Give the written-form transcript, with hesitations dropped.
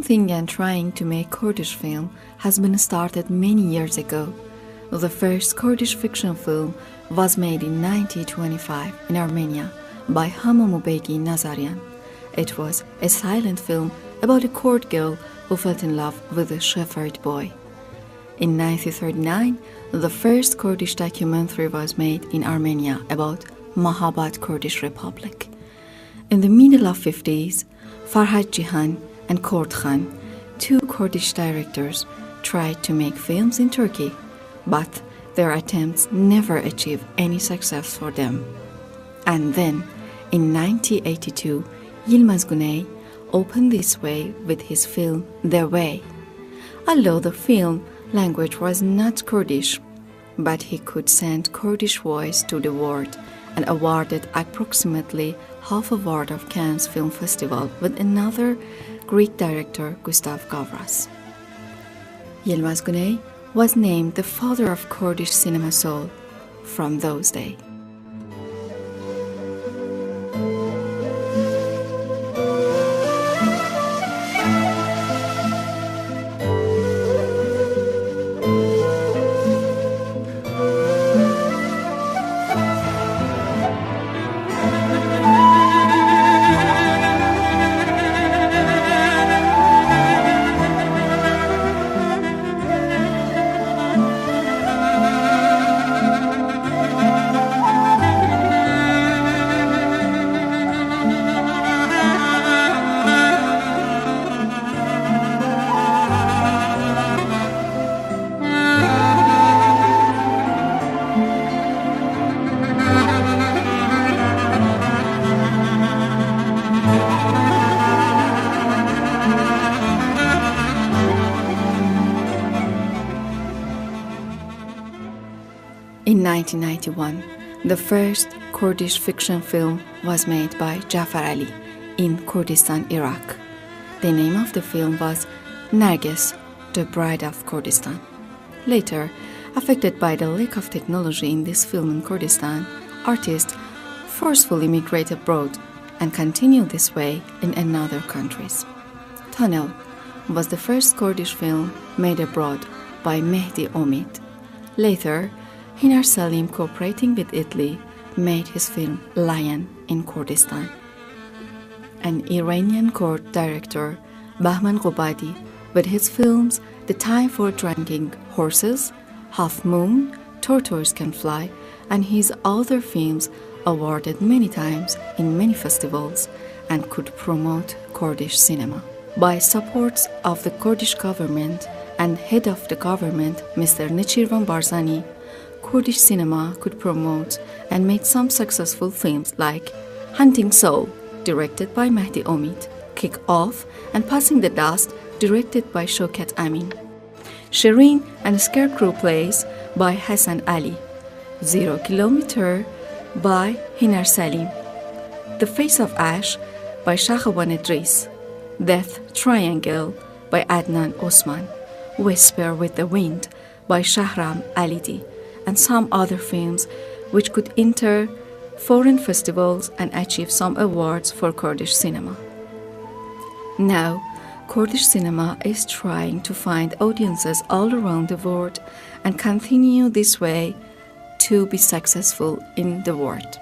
Something and trying to make Kurdish film has been started many years ago. The first Kurdish fiction film was made in 1925 in Armenia by Hamamubegi Nazarian. It was a silent film about a Kurd girl who fell in love with a shepherd boy. In 1939, the first Kurdish documentary was made in Armenia about Mahabat Kurdish Republic. In the middle of 50s, Farhad Cihan and Kurd Khan, two Kurdish directors, tried to make films in Turkey, but their attempts never achieved any success for them. And then, in 1982, Yilmaz Güney opened this way with his film Their Way. Although the film language was not Kurdish, but he could send Kurdish voice to the world and awarded approximately half award of Cannes Film Festival with another Greek director, Gustav Gavras. Yilmaz Güney was named the father of Kurdish cinema soul from those days. In 1991, the first Kurdish fiction film was made by Jafar Ali in Kurdistan, Iraq. The name of the film was Nargis, the Bride of Kurdistan. Later, affected by the lack of technology in this film in Kurdistan, artists forcefully migrate abroad and continue this way in other countries. Tunnel was the first Kurdish film made abroad by Mehdi Omid. Later, Hinar Salim, cooperating with Italy, made his film Lion in Kurdistan. An Iranian Kurd director, Bahman Qubadi, with his films The Time for Drinking Horses, Half Moon, Tortoise Can Fly, and his other films awarded many times in many festivals and could promote Kurdish cinema. By support of the Kurdish government and head of the government, Mr. Nechirvan Barzani, Kurdish cinema could promote and make some successful films like Hunting Soul, directed by Mehdi Omid, Kick Off and Passing the Dust, directed by Shokat Amin, Shireen and Scarecrow Plays by Hassan Ali, 0 Kilometer by Hinar Salim, The Face of Ash by Shahban Idris, Death Triangle by Adnan Osman, Whisper with the Wind by Shahram Alidi, and some other films which could enter foreign festivals and achieve some awards for Kurdish cinema. Now, Kurdish cinema is trying to find audiences all around the world and continue this way to be successful in the world.